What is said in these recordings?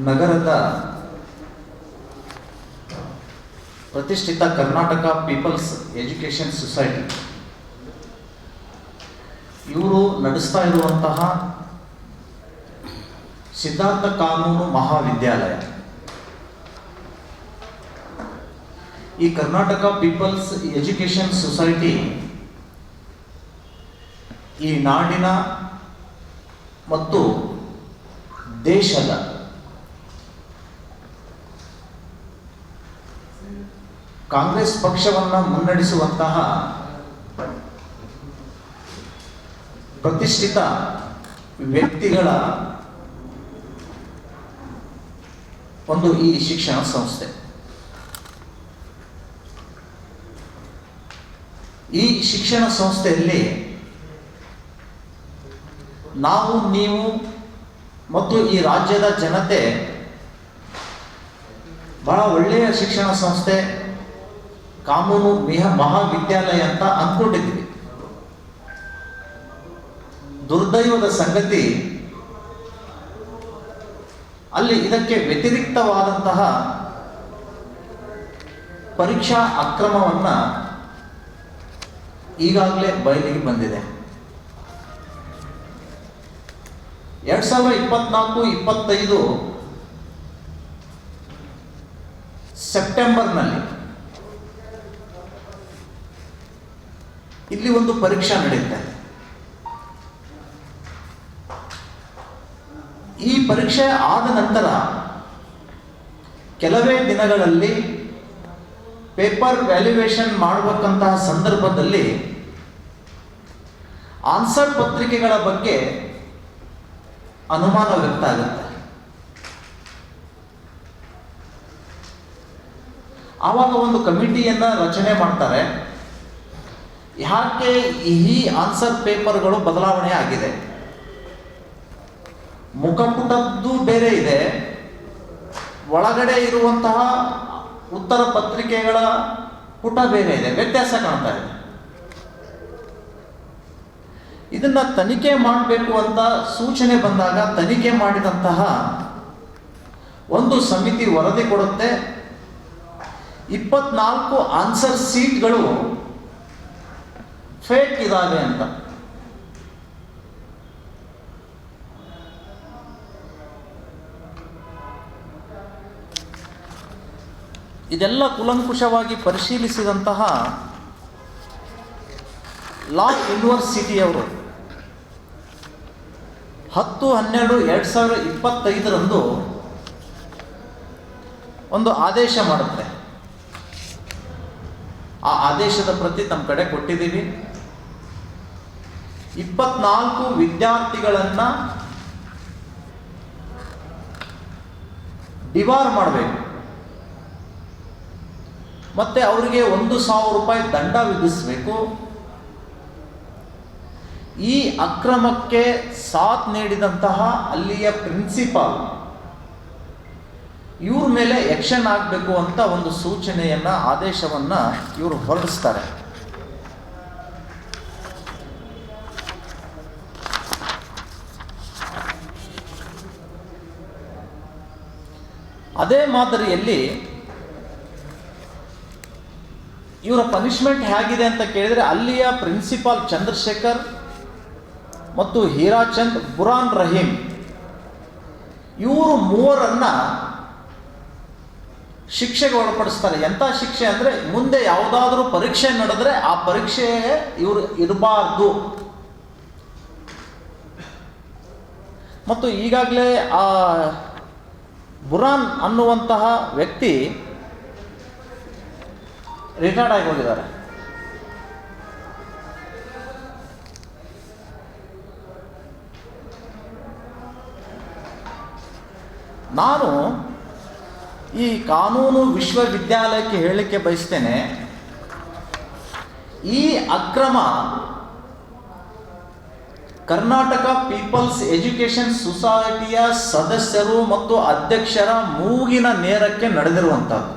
ನಗರದ ಪ್ರತಿಷ್ಠಿತ Karnataka people's education society ಇವರು ನಡೆಸ್ತಾ ಇರುವಂತಹ ಸಿದ್ಧಾರ್ಥ ಕಾನೂನು ಮಹಾವಿದ್ಯಾಲಯ, ಈ ಕರ್ನಾಟಕ ಪೀಪಲ್ಸ್ ಎಜುಕೇಷನ್ ಸೊಸೈಟಿ ಈ ನಾಡಿನ ಮತ್ತು ದೇಶದ ಕಾಂಗ್ರೆಸ್ ಪಕ್ಷವನ್ನು ಮುನ್ನಡೆಸುವಂತಹ ಪ್ರತಿಷ್ಠಿತ ವ್ಯಕ್ತಿಗಳ ಒಂದು ಈ ಶಿಕ್ಷಣ ಸಂಸ್ಥೆ. ಈ ಶಿಕ್ಷಣ ಸಂಸ್ಥೆಯಲ್ಲಿ ನಾವು, ನೀವು ಮತ್ತು ಈ ರಾಜ್ಯದ ಜನತೆ ಬಹಳ ಒಳ್ಳೆಯ ಶಿಕ್ಷಣ ಸಂಸ್ಥೆ, ಕಾನೂನು ಮಹಾವಿದ್ಯಾಲಯ ಅಂತ ಅಂದ್ಕೊಂಡಿದ್ದೀವಿ. ದುರ್ದೈವದ ಸಂಗತಿ, ಅಲ್ಲಿ ಇದಕ್ಕೆ ವ್ಯತಿರಿಕ್ತವಾದಂತಹ ಪರೀಕ್ಷಾ ಅಕ್ರಮವನ್ನು ಈಗಾಗಲೇ ಬಯಲಿಗೆ ಬಂದಿದೆ. 2024-25 ಸೆಪ್ಟೆಂಬರ್ನಲ್ಲಿ ಇಲ್ಲಿ ಒಂದು ಪರೀಕ್ಷೆ ನಡೆಯುತ್ತೆ. ಈ ಪರೀಕ್ಷೆ ಆದ ನಂತರ ಕೆಲವೇ ದಿನಗಳಲ್ಲಿ ಪೇಪರ್ ವ್ಯಾಲ್ಯೂಯೇಷನ್ ಮಾಡಬೇಕಂತಹ ಸಂದರ್ಭದಲ್ಲಿ ಆನ್ಸರ್ ಪತ್ರಿಕೆಗಳ ಬಗ್ಗೆ ಅನುಮಾನ ವ್ಯಕ್ತ ಆಗುತ್ತೆ. ಆವಾಗ ಒಂದು ಕಮಿಟಿಯನ್ನು ರಚನೆ ಮಾಡ್ತಾರೆ. ಯಾಕೆ ಈ ಆನ್ಸರ್ ಪೇಪರ್ಗಳು ಬದಲಾವಣೆ ಆಗಿದೆ, ಮುಖಪುಟದ್ದು ಬೇರೆ ಇದೆ, ಒಳಗಡೆ ಇರುವಂತಹ ಉತ್ತರ ಪತ್ರಿಕೆಗಳ ಪುಟ ಬೇರೆ ಇದೆ, ವ್ಯತ್ಯಾಸ ಕಾಣ್ತಾ ಇದೆ. ಇದನ್ನ ತನಿಖೆ ಮಾಡಬೇಕು ಅಂತ ಸೂಚನೆ ಬಂದಾಗ ತನಿಖೆ ಮಾಡಿದಂತಹ ಒಂದು ಸಮಿತಿ ವರದಿ ಕೊಡುತ್ತೆ. 24 ಆನ್ಸರ್ ಸೀಟ್ಗಳು ಫೇಕ್ ಇದಾವೆ ಅಂತ. ಇದೆಲ್ಲ ಕೂಲಂಕುಷವಾಗಿ ಪರಿಶೀಲಿಸಿದಂತಹ ಲಾ ಯೂನಿವರ್ಸಿಟಿಯವರು 10/12/2025 ಒಂದು ಆದೇಶ ಮಾಡುತ್ತೆ. ಆ ಆದೇಶದ ಪ್ರತಿ ನಮ್ಮ ಕಡೆ ಕೊಟ್ಟಿದ್ದೀವಿ. 24 ವಿದ್ಯಾರ್ಥಿಗಳನ್ನು ಡಿಬಾರ್ ಮಾಡಬೇಕು, ಮತ್ತೆ ಅವರಿಗೆ 1,000 ರೂಪಾಯಿ ದಂಡ ವಿಧಿಸಬೇಕು. ಈ ಅಕ್ರಮಕ್ಕೆ ಸಾಥ್ ನೀಡಿದಂತಹ ಅಲ್ಲಿಯ ಪ್ರಿನ್ಸಿಪಾಲ್ ಇವ್ರ ಮೇಲೆ ಆಕ್ಷನ್ ಆಗಬೇಕು ಅಂತ ಒಂದು ಸೂಚನೆಯನ್ನ, ಆದೇಶವನ್ನ ಇವರು ಹೊರಡಿಸ್ತಾರೆ. ಅದೇ ಮಾದರಿಯಲ್ಲಿ ಇವರ ಪನಿಷ್ಮೆಂಟ್ ಹೇಗಿದೆ ಅಂತ ಕೇಳಿದರೆ, ಅಲ್ಲಿಯ ಪ್ರಿನ್ಸಿಪಾಲ್ ಚಂದ್ರಶೇಖರ್ ಮತ್ತು ಹೀರಾಚಂದ್ ಬುರಾನ್ ರಹೀಂ ಇವರು ಮೂವರನ್ನ ಶಿಕ್ಷೆಗೆ ಒಳಪಡಿಸ್ತಾರೆ. ಎಂಥ ಶಿಕ್ಷೆ ಅಂದರೆ, ಮುಂದೆ ಯಾವುದಾದ್ರೂ ಪರೀಕ್ಷೆ ನಡೆದ್ರೆ ಆ ಪರೀಕ್ಷೆ ಇವರು ಇರಬಾರ್ದು. ಮತ್ತು ಈಗಾಗಲೇ ಆ ಬುರಾನ್ ಅನ್ನುವಂತಹ ವ್ಯಕ್ತಿ ರಿಟೈರ್ಡ್ ಆಗಿ ಹೋಗಿದ್ದಾರೆ. ನಾನು ಈ ಕಾನೂನು ವಿಶ್ವವಿದ್ಯಾಲಯಕ್ಕೆ ಹೇಳಲಿಕ್ಕೆ ಬಯಸ್ತೇನೆ, ಈ ಅಕ್ರಮ ಕರ್ನಾಟಕ ಪೀಪಲ್ಸ್ ಎಜುಕೇಷನ್ ಸೊಸೈಟಿಯ ಸದಸ್ಯರು ಮತ್ತು ಅಧ್ಯಕ್ಷರ ಮೂಗಿನ ನೇರಕ್ಕೆ ನಡೆದಿರುವಂಥದ್ದು.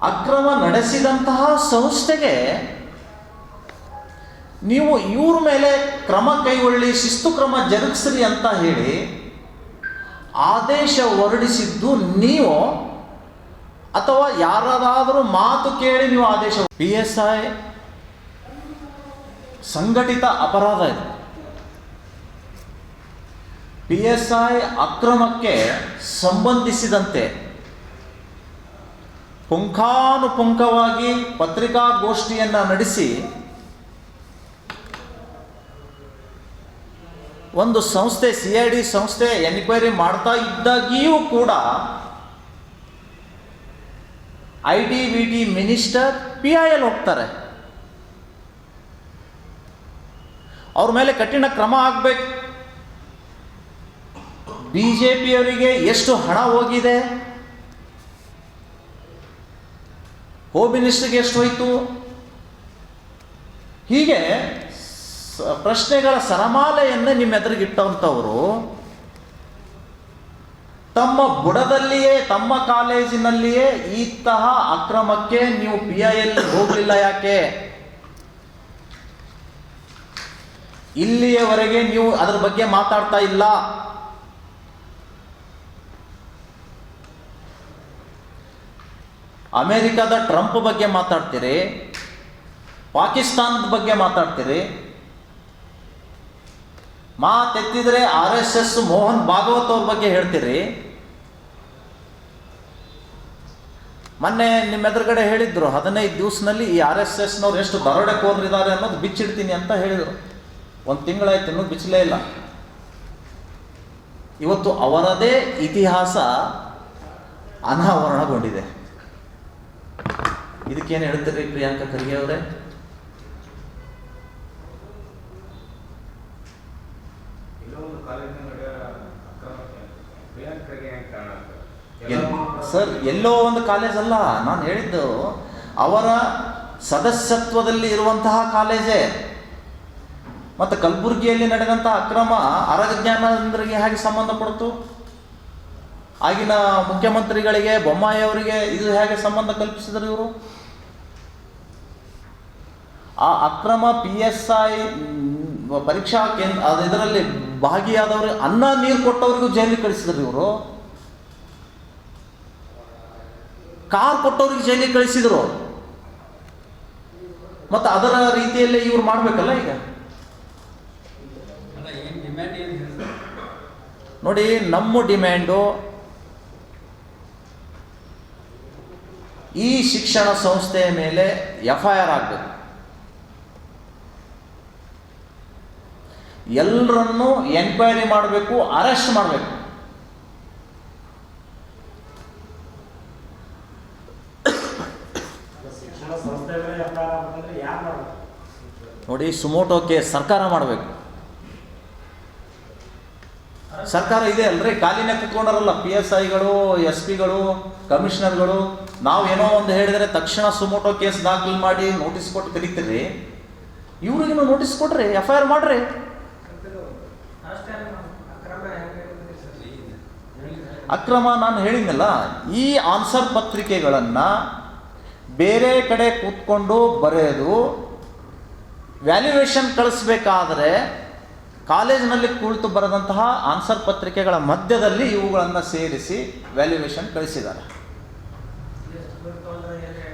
ಅಕ್ರಮ ನಡೆಸಿದಂತಹ ಸಂಸ್ಥೆಗೆ ನೀವು ಇವ್ರ ಮೇಲೆ ಕ್ರಮ ಕೈಗೊಳ್ಳಿ, ಶಿಸ್ತು ಕ್ರಮ ಜರುಗಿಸ್ರಿ ಅಂತ ಹೇಳಿ ಆದೇಶ ಹೊರಡಿಸಿದ್ದು ನೀವು, ಅಥವಾ ಯಾರಾದರೂ ಮಾತು ಕೇಳಿ ನೀವು ಆದೇಶ? PSI ಸಂಘಟಿತ ಅಪರಾಧ ಇದೆ. PSI ಅಕ್ರಮಕ್ಕೆ ಸಂಬಂಧಿಸಿದಂತೆ ಪುಂಖಾನುಪುಂಖವಾಗಿ ಪತ್ರಿಕಾಗೋಷ್ಠಿಯನ್ನು ನಡೆಸಿ ಒಂದು ಸಂಸ್ಥೆ CID ಸಂಸ್ಥೆ ಎನ್ಕ್ವೈರಿ ಮಾಡ್ತಾ ಇದ್ದಾಗಿಯೂ ಕೂಡ ITBT ಮಿನಿಸ್ಟರ್ PIL ಹೋಗ್ತಾರೆ. ಅವ್ರ ಮೇಲೆ ಕಠಿಣ ಕ್ರಮ ಆಗಬೇಕು. BJPಯವರಿಗೆ ಎಷ್ಟು ಹಣ ಹೋಗಿದೆ, ಹೋಮ್ ಮಿನಿಸ್ಟರ್ಗೆ ಎಷ್ಟು ಹೋಯಿತು, ಹೀಗೆ ಪ್ರಶ್ನೆಗಳ ಸರಮಾಲೆಯನ್ನೇ ನಿಮ್ಮ ಎದುರಿಗಿಟ್ಟಂಥವರು ತಮ್ಮ ಬುಡದಲ್ಲಿಯೇ, ತಮ್ಮ ಕಾಲೇಜಿನಲ್ಲಿಯೇ ಇಂತಹ ಅಕ್ರಮಕ್ಕೆ ನೀವು PIL ಹೋಗಲಿಲ್ಲ ಯಾಕೆ? ಇಲ್ಲಿಯವರೆಗೆ ನೀವು ಅದರ ಬಗ್ಗೆ ಮಾತಾಡ್ತಾ ಇಲ್ಲ. ಅಮೆರಿಕದ ಟ್ರಂಪ್ ಬಗ್ಗೆ ಮಾತಾಡ್ತೀರಿ, ಪಾಕಿಸ್ತಾನದ ಬಗ್ಗೆ ಮಾತಾಡ್ತೀರಿ, ಮಾತೆತ್ತಿದ್ರೆ RSS ಮೋಹನ್ ಭಾಗವತ್ ಅವ್ರ ಬಗ್ಗೆ ಹೇಳ್ತೀರಿ. ಮೊನ್ನೆ ನಿಮ್ಮ ಎದುರುಗಡೆ ಹೇಳಿದ್ರು 15 ದಿವಸದಲ್ಲಿ ಈ RSSನವ್ರು ಎಷ್ಟು ದರೋಡೆಕೋರರಿದ್ದಾರೆ ಅನ್ನೋದು ಬಿಚ್ಚಿಡ್ತೀನಿ ಅಂತ ಹೇಳಿದರು. 1 ತಿಂಗಳಾಯ್ತು, ಇನ್ನೂ ಬಿಚ್ಚಲೇ ಇಲ್ಲ. ಇವತ್ತು ಅವರದೇ ಇತಿಹಾಸ ಅನಾವರಣಗೊಂಡಿದೆ. ಇದಕ್ಕೇನು ಹೇಳ್ತೀರಿ ಪ್ರಿಯಾಂಕಾ ಖರ್ಗೆ ಅವರೇ? ಸರ್, ಎಲ್ಲೋ ಒಂದು ಕಾಲೇಜ್ ಅಲ್ಲ ನಾನು ಹೇಳಿದ್ದು, ಅವರ ಸದಸ್ಯತ್ವದಲ್ಲಿ ಇರುವಂತಹ ಕಾಲೇಜೇ. ಮತ್ತು ಕಲಬುರಗಿಯಲ್ಲಿ ನಡೆದಂತಹ ಅಕ್ರಮ ಅರಜ್ಞಾನಂದರಿಗೆ ಹೇಗೆ ಸಂಬಂಧಪಡ್ತು? ಆಗಿನ ಮುಖ್ಯಮಂತ್ರಿಗಳಿಗೆ, ಬೊಮ್ಮಾಯಿ ಅವರಿಗೆ ಇದು ಹೇಗೆ ಸಂಬಂಧ ಕಲ್ಪಿಸಿದರು ಇವರು? ಆ ಅಕ್ರಮ PSI ಪರೀಕ್ಷಾ ಕೇಂದ್ರ ಇದರಲ್ಲಿ ಭಾಗಿಯಾದವ್ರಿಗೆ ಅನ್ನ ನೀರು ಕೊಟ್ಟವರಿಗೂ ಜೈಲಿಗೆ ಕಳಿಸಿದ್ರು ಇವರು. ಕಾರ್ ಕೊಟ್ಟವ್ರಿಗೆ ಜೈಲಿಗೆ ಕಳಿಸಿದ್ರು. ಮತ್ತು ಅದರ ರೀತಿಯಲ್ಲೇ ಇವ್ರು ಮಾಡಬೇಕಲ್ಲ ಈಗ. ನೋಡಿ, ನಮ್ಮ ಡಿಮ್ಯಾಂಡು ಈ ಶಿಕ್ಷಣ ಸಂಸ್ಥೆಯ ಮೇಲೆ FIR ಆಗಬೇಕು. ಎಲ್ಲರನ್ನೂ ಎನ್ಕ್ವೈರಿ ಮಾಡಬೇಕು, ಅರೆಸ್ಟ್ ಮಾಡಬೇಕು. ನೋಡಿ, ಸುಮೋಟೋ ಕೇಸ್ ಸರ್ಕಾರ ಮಾಡಬೇಕು. ಸರ್ಕಾರ ಇದೆ ಅಲ್ರಿ, ಕಾಲಿನ ಕುತ್ಕೊಂಡಾರಲ್ಲ PSIಗಳು, SP ಗಳು, ಕಮಿಷನರ್ಗಳು. ನಾವೇನೋ ಒಂದು ಹೇಳಿದರೆ ತಕ್ಷಣ ಸುಮೋಟೋ ಕೇಸ್ ದಾಖಲೆ ಮಾಡಿ ನೋಟಿಸ್ ಕೊಟ್ಟು ಕರೀತೀರಿ. ಇವ್ರಿಗೂ ನೋಟಿಸ್ ಕೊಡ್ರಿ, FIR ಮಾಡ್ರಿ. ಅಕ್ರಮ ನಾನು ಹೇಳಿದ್ನಲ್ಲ, ಈ ಆನ್ಸರ್ ಪತ್ರಿಕೆಗಳನ್ನು ಬೇರೆ ಕಡೆ ಕೂತ್ಕೊಂಡು ಬರೆಯೋದು, ವ್ಯಾಲ್ಯೂಯೇಷನ್ ಕಳಿಸ್ಬೇಕಾದ್ರೆ ಕಾಲೇಜಿನಲ್ಲಿ ಕುಳಿತು ಬರೆದಂತಹ ಆನ್ಸರ್ ಪತ್ರಿಕೆಗಳ ಮಧ್ಯದಲ್ಲಿ ಇವುಗಳನ್ನು ಸೇರಿಸಿ ವ್ಯಾಲ್ಯೂಯೇಷನ್ ಕಳಿಸಿದ್ದಾರೆ.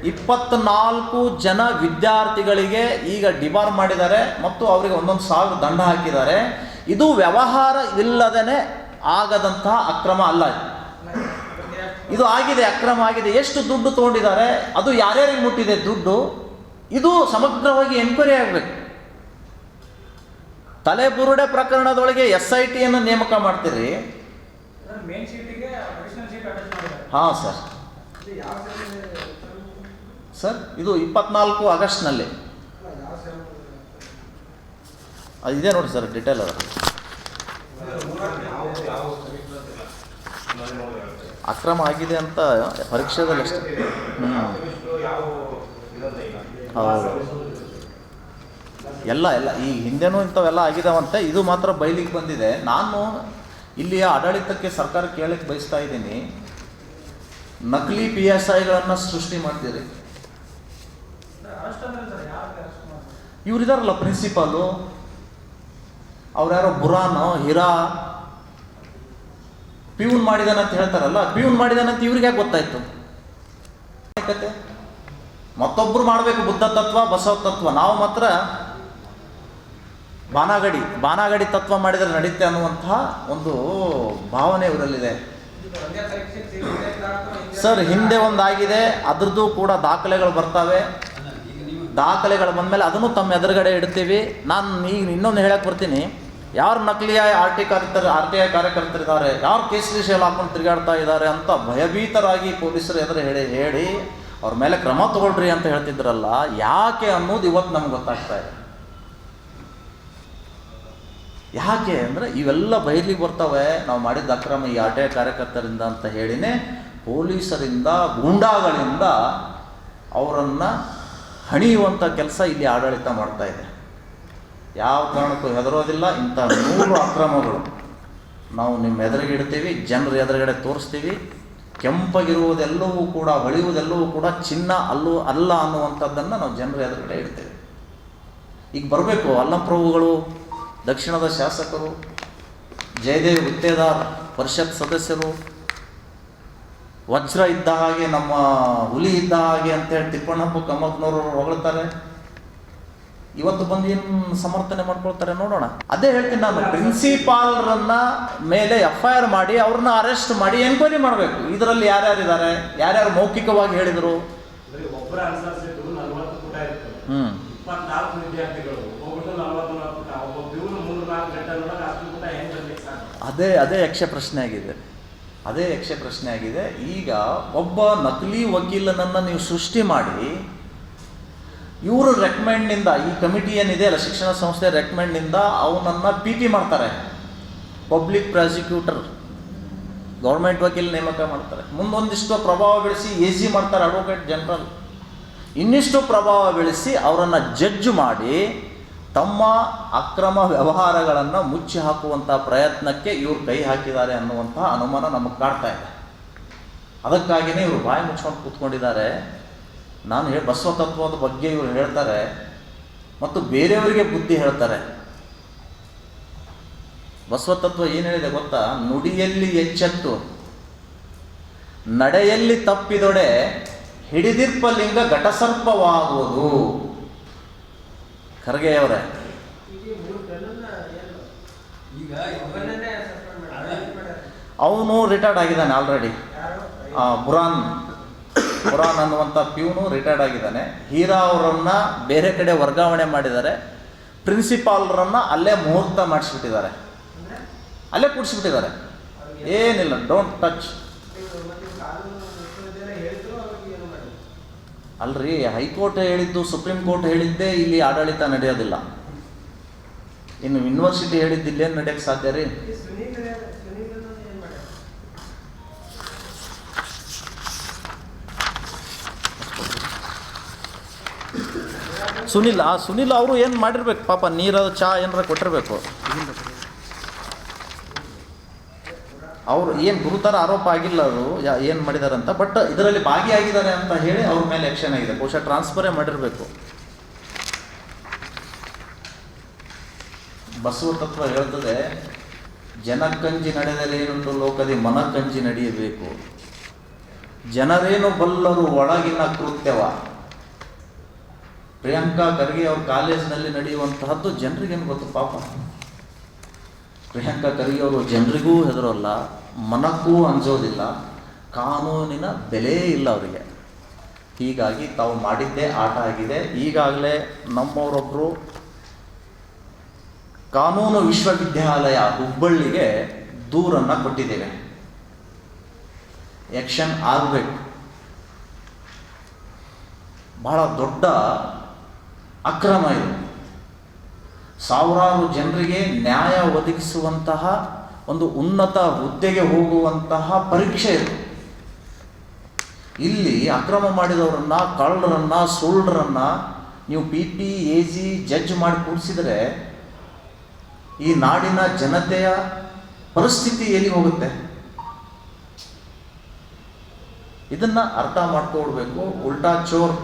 24 ಜನ ವಿದ್ಯಾರ್ಥಿಗಳಿಗೆ ಈಗ ಡಿಬಾರ್ ಮಾಡಿದ್ದಾರೆ ಮತ್ತು ಅವರಿಗೆ 1,000 ದಂಡ ಹಾಕಿದ್ದಾರೆ. ಇದು ವ್ಯವಹಾರವಿಲ್ಲದೇ ಆಗದಂತಹ ಅಕ್ರಮ ಅಲ್ಲ. ಇದು ಆಗಿದೆ, ಅಕ್ರಮ ಆಗಿದೆ. ಎಷ್ಟು ದುಡ್ಡು ತೊಗೊಂಡಿದ್ದಾರೆ, ಅದು ಯಾರ್ಯಾರಿಗೆ ಮುಟ್ಟಿದೆ ದುಡ್ಡು, ಇದು ಸಮಗ್ರವಾಗಿ ಎನ್ಕ್ವೈರಿ ಆಗಬೇಕು. ತಲೆಬುರುಡೆ ಪ್ರಕರಣದೊಳಗೆ SITಯನ್ನು ನೇಮಕ ಮಾಡ್ತೀರಿ. ಹಾಂ ಸರ್, ಇದು 24 ಆಗಸ್ಟ್ನಲ್ಲಿ ಇದೆ ನೋಡಿ ಸರ್, ಡಿಟೇಲ್ ಅದ. ಅಕ್ರಮ ಆಗಿದೆ ಅಂತ ಪರೀಕ್ಷೆದಲ್ಲಿ ಅಷ್ಟೇ. ಹೌದು, ಎಲ್ಲ ಈ ಹಿಂದೆನೂ ಇಂಥವೆಲ್ಲ ಆಗಿದಾವಂತೆ. ಇದು ಮಾತ್ರ ಬಯಲಿಗೆ ಬಂದಿದೆ. ನಾನು ಇಲ್ಲಿಯ ಆಡಳಿತಕ್ಕೆ, ಸರ್ಕಾರ ಕೇಳಕ್ಕೆ ಬಯಸ್ತಾ ಇದ್ದೀನಿ, ನಕಲಿ PSIಗಳನ್ನು ಸೃಷ್ಟಿ ಮಾಡ್ತೀರಿ. ಇವರಿದಾರಲ್ಲ ಪ್ರಿನ್ಸಿಪಾಲು, ಅವ್ರು ಯಾರೋ ಬುರಾನೋ ಹಿರಾ ಪ್ಯೂನ್ ಮಾಡಿದಾನಂತ ಹೇಳ್ತಾರಲ್ಲ, ಪ್ಯೂನ್ ಮಾಡಿದಾನಂತ ಇವ್ರಿಗೆ ಯಾಕೆ ಗೊತ್ತಾಯ್ತು? ಕತೆ ಮತ್ತೊಬ್ರು ಮಾಡಬೇಕು ಬುದ್ಧ ತತ್ವ ಬಸವ ತತ್ವ, ನಾವು ಮಾತ್ರ ಬಾನಾಗಡಿ ತತ್ವ ಮಾಡಿದರೆ ನಡೀತೆ ಅನ್ನುವಂತಹ ಒಂದು ಭಾವನೆ ಇವರಲ್ಲಿದೆ. ಸರ್ ಹಿಂದೆ ಒಂದಾಗಿದೆ, ಅದ್ರದ್ದು ಕೂಡ ದಾಖಲೆಗಳು ಬರ್ತವೆ. ದಾಖಲೆಗಳು ಬಂದಮೇಲೆ ಅದನ್ನು ತಮ್ಮ ಎದುರುಗಡೆ ಇಡ್ತೀವಿ. ನಾನು ಈಗ ಇನ್ನೊಂದು ಹೇಳಕ್ಕೆ ಬರ್ತೀನಿ, ಯಾರು ನಕಲಿ ಆರ್ ಟಿ ಐ ಕಾರ್ಯಕರ್ತರಿದ್ದಾರೆ, ಯಾರು ಕೇಸರಿ ಶೇಲ್ ಹಾಕೊಂಡು ತಿರುಗಾಡ್ತಾ ಇದ್ದಾರೆ ಅಂತ ಭಯಭೀತರಾಗಿ ಪೊಲೀಸರು ಎದುರು ಹೇಳಿ ಅವ್ರ ಮೇಲೆ ಕ್ರಮ ತಗೊಳ್ರಿ ಅಂತ ಹೇಳ್ತಿದ್ರಲ್ಲ, ಯಾಕೆ ಅನ್ನೋದು ಇವತ್ತು ನಮ್ಗೆ ಗೊತ್ತಾಗ್ತಾ ಇದೆ. ಯಾಕೆ ಅಂದರೆ ಇವೆಲ್ಲ ಬಯಲಿಗೆ ಬರ್ತವೆ, ನಾವು ಮಾಡಿದ ಅಕ್ರಮ ಈ ಆರ್ ಟಿ ಐ ಕಾರ್ಯಕರ್ತರಿಂದ ಅಂತ ಹೇಳಿನೇ ಪೊಲೀಸರಿಂದ ಗೂಂಡಾಗಳಿಂದ ಅವರನ್ನು ಹಣಿಯುವಂಥ ಕೆಲಸ ಇಲ್ಲಿ ಆಡಳಿತ ಮಾಡ್ತಾ ಇದೆ. ಯಾವ ಕಾರಣಕ್ಕೂ ಹೆದರೋದಿಲ್ಲ. ಇಂಥ 100 ಅಕ್ರಮಗಳು ನಾವು ನಿಮ್ಮ ಎದುರಿಗೆ ಇಡ್ತೀವಿ, ಜನರ ಎದುರುಗಡೆ ತೋರಿಸ್ತೀವಿ. ಕೆಂಪಗಿರುವುದೆಲ್ಲವೂ ಕೂಡ, ಹೊಳೆಯುವುದೆಲ್ಲವೂ ಕೂಡ ಚಿನ್ನ ಅಲ್ಲ ಅನ್ನುವಂಥದ್ದನ್ನು ನಾವು ಜನರ ಎದುರುಗಡೆ ಇಡ್ತೇವೆ. ಈಗ ಬರಬೇಕು ಅಲ್ಲಂಪ್ರಭುಗಳು, ದಕ್ಷಿಣದ ಶಾಸಕರು, ಜಯದೇವ್ ಗುತ್ತೇದಾರ್ ಪರಿಷತ್ ಸದಸ್ಯರು, ವಜ್ರ ಇದ್ದ ಹಾಗೆ ನಮ್ಮ ಹುಲಿ ಇದ್ದ ಹಾಗೆ ಅಂತೇಳಿ ತಿಪ್ಪಣ್ಣಪ್ಪ ಕಮ್ಮಪ್ಪನವರು ಹೊಗಳ್ತಾರೆ. ಇವತ್ತು ಬಂದು ಏನು ಸಮರ್ಥನೆ ಮಾಡ್ಕೊಳ್ತಾರೆ ನೋಡೋಣ. ಅದೇ ಹೇಳ್ತೀನಿ ನಾನು, ಪ್ರಿನ್ಸಿಪಾಲ್ರನ್ನ ಮೇಲೆ FIR ಮಾಡಿ ಅವ್ರನ್ನ ಅರೆಸ್ಟ್ ಮಾಡಿ ಎನ್ಕ್ವೈರಿ ಮಾಡಬೇಕು. ಇದರಲ್ಲಿ ಯಾರ್ಯಾರಿದ್ದಾರೆ, ಯಾರ್ಯಾರು ಮೌಖಿಕವಾಗಿ ಹೇಳಿದರು. ಅದೇ ಯಕ್ಷ ಪ್ರಶ್ನೆ ಆಗಿದೆ. ಈಗ ಒಬ್ಬ ನಕಲಿ ವಕೀಲನನ್ನು ನೀವು ಸೃಷ್ಟಿ ಮಾಡಿ ಇವರು ರೆಕಮೆಂಡ್ನಿಂದ, ಈ ಕಮಿಟಿ ಏನಿದೆ ಅಲ್ಲ ಶಿಕ್ಷಣ ಸಂಸ್ಥೆ ರೆಕಮೆಂಡ್ನಿಂದ ಅವನನ್ನು PT ಮಾಡ್ತಾರೆ. ಪಬ್ಲಿಕ್ ಪ್ರಾಸಿಕ್ಯೂಟರ್, ಗೌರ್ಮೆಂಟ್ ವಕೀಲ ನೇಮಕ ಮಾಡ್ತಾರೆ. ಮುಂದೊಂದಿಷ್ಟು ಪ್ರಭಾವ ಬೆಳೆಸಿ AG ಮಾಡ್ತಾರೆ, ಅಡ್ವೊಕೇಟ್ ಜನರಲ್. ಇನ್ನಿಷ್ಟು ಪ್ರಭಾವ ಬೆಳೆಸಿ ಅವರನ್ನು ಜಡ್ಜ್ ಮಾಡಿ ತಮ್ಮ ಅಕ್ರಮ ವ್ಯವಹಾರಗಳನ್ನು ಮುಚ್ಚಿ ಹಾಕುವಂಥ ಪ್ರಯತ್ನಕ್ಕೆ ಇವರು ಕೈ ಹಾಕಿದ್ದಾರೆ ಅನ್ನುವಂಥ ಅನುಮಾನ ನಮಗೆ ಕಾಡ್ತಾ ಇದೆ. ಅದಕ್ಕಾಗಿಯೇ ಇವರು ಬಾಯಿ ಮುಚ್ಕೊಂಡು ಕೂತ್ಕೊಂಡಿದ್ದಾರೆ. ನಾನು ಬಸವ ತತ್ವದ ಬಗ್ಗೆ ಇವರು ಹೇಳ್ತಾರೆ ಮತ್ತು ಬೇರೆಯವರಿಗೆ ಬುದ್ಧಿ ಹೇಳ್ತಾರೆ. ಬಸವ ತತ್ವ ಏನು ಹೇಳಿದೆ ಗೊತ್ತಾ? ನುಡಿಯಲ್ಲಿ ಎಚ್ಚೆತ್ತು ನಡೆಯಲ್ಲಿ ತಪ್ಪಿದೊಡೆ ಹಿಡಿದಿರ್ಪಲಿಂಗ ಘಟಸರ್ಪವಾಗುವುದು. ಖರ್ಗೆಯವರೇ, ಅವನು ರಿಟೈರ್ಡ್ ಆಗಿದ್ದಾನೆ ಆಲ್ರೆಡಿ. ಬುರಾನ್ ಅನ್ನುವಂಥ ಪ್ಯೂನು ರಿಟೈರ್ಡ್ ಆಗಿದ್ದಾನೆ. ಹೀರಾ ಅವರನ್ನು ಬೇರೆ ಕಡೆ ವರ್ಗಾವಣೆ ಮಾಡಿದ್ದಾರೆ. ಪ್ರಿನ್ಸಿಪಾಲ್ರನ್ನು ಅಲ್ಲೇ ಮುಹೂರ್ತ ಮಾಡಿಸ್ಬಿಟ್ಟಿದ್ದಾರೆ, ಅಲ್ಲೇ ಕೂಡಿಸ್ಬಿಟ್ಟಿದ್ದಾರೆ. ಏನಿಲ್ಲ, ಡೋಂಟ್ ಟಚ್. ಅಲ್ರಿ, ಹೈಕೋರ್ಟ್ ಹೇಳಿದ್ದು, ಸುಪ್ರೀಂ ಕೋರ್ಟ್ ಹೇಳಿದ್ದೇ ಇಲ್ಲಿ ಆಡಳಿತ ನಡೆಯೋದಿಲ್ಲ. ಇನ್ನು ಯೂನಿವರ್ಸಿಟಿ ಹೇಳಿದ್ದು ಇಲ್ಲೇನು ನಡೆಯೋಕ್ಕೆ ಸಾಧ್ಯ ರೀ? ಸುನಿಲ್ ಅವರು ಏನು ಮಾಡಿರ್ಬೇಕು ಪಾಪ, ನೀರು ಚಾ ಏನಾರ ಕೊಟ್ಟಿರ್ಬೇಕು. ಅವರು ಏನು ಗುರುತರ ಆರೋಪ ಆಗಿಲ್ಲ ಅವರು ಏನು ಮಾಡಿದ್ದಾರೆ ಅಂತ, ಬಟ್ ಇದರಲ್ಲಿ ಭಾಗಿಯಾಗಿದ್ದಾರೆ ಅಂತ ಹೇಳಿ ಅವ್ರ ಮೇಲೆ ಆ್ಯಕ್ಷನ್ ಆಗಿದೆ. ಬಹುಶಃ ಟ್ರಾನ್ಸ್ಫರೇ ಮಾಡಿರಬೇಕು. ಬಸವ ತತ್ವ ಹೇಳ್ತದೆ, ಜನಕ್ಕಂಜಿ ನಡೆದರೇನುಂಟು ಲೋಕದಿ ಮನಕ್ಕಂಜಿ ನಡೆಯಬೇಕು. ಜನರೇನು ಬಲ್ಲರು ಒಳಗಿನ ಕೃತ್ಯವ. ಪ್ರಿಯಾಂಕಾ ಖರ್ಗೆ ಅವ್ರ ಕಾಲೇಜಿನಲ್ಲಿ ನಡೆಯುವಂತಹದ್ದು ಜನರಿಗೇನು ಗೊತ್ತು ಪಾಪ. ಪ್ರಿಯಾಂಕಾ ಖರ್ಗೆ ಅವರು ಜನರಿಗೂ ಹೆದರೋಲ್ಲ, ಮನಕ್ಕೂ ಅಂಜೋದಿಲ್ಲ, ಕಾನೂನಿನ ಬೆಲೆ ಇಲ್ಲ ಅವರಿಗೆ. ಹೀಗಾಗಿ ತಾವು ಮಾಡಿದ್ದೇ ಆಟ ಆಗಿದೆ. ಈಗಾಗಲೇ ನಮ್ಮವರೊಬ್ಬರು ಕಾನೂನು ವಿಶ್ವವಿದ್ಯಾಲಯ ಹುಬ್ಬಳ್ಳಿಗೆ ದೂರನ್ನು ಕೊಟ್ಟಿದ್ದೇವೆ. ಆ್ಯಕ್ಷನ್ ಆಗಬೇಕು. ಬಹಳ ದೊಡ್ಡ ಅಕ್ರಮ ಇದು. ಸಾವಿರಾರು ಜನರಿಗೆ ನ್ಯಾಯ ಒದಗಿಸುವಂತಹ ಒಂದು ಉನ್ನತ ಹುದ್ದೆಗೆ ಹೋಗುವಂತಹ ಪರೀಕ್ಷೆ ಇದು. ಇಲ್ಲಿ ಅಕ್ರಮ ಮಾಡಿದವರನ್ನ, ಕಳ್ಳರನ್ನ, ಸುಳ್ಳರನ್ನ ನೀವು PP, AG, ಜಡ್ಜ್ ಮಾಡಿ ಕೂಡಿಸಿದರೆ ಈ ನಾಡಿನ ಜನತೆಯ ಪರಿಸ್ಥಿತಿ ಎಲ್ಲಿ ಹೋಗುತ್ತೆ? ಇದನ್ನು ಅರ್ಥ ಮಾಡ್ಕೊಳ್ಬೇಕು. ಉಲ್ಟಾ ಚೋರ್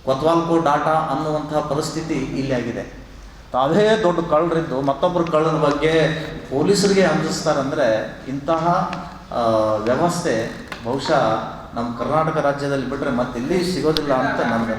ಕೊತ್ವಾಲ್ಕೋ ಡಾಟಾ ಅನ್ನುವಂತಹ ಪರಿಸ್ಥಿತಿ ಇಲ್ಲಿ ಆಗಿದೆ. ತಾವೇ ದೊಡ್ಡ ಕಳ್ಳರಿದ್ದು ಮತ್ತೊಬ್ಬರು ಕಳ್ಳರ ಬಗ್ಗೆ ಪೊಲೀಸರಿಗೆ ಅಂಜಿಸ್ತಾರಂದರೆ ಇಂತಹ ವ್ಯವಸ್ಥೆ ಬಹುಶಃ ನಮ್ಮ ಕರ್ನಾಟಕ ರಾಜ್ಯದಲ್ಲಿ ಬಿಟ್ಟರೆ ಮತ್ತೆಲ್ಲಿ ಸಿಗೋದಿಲ್ಲ ಅಂತ ನನಗೆ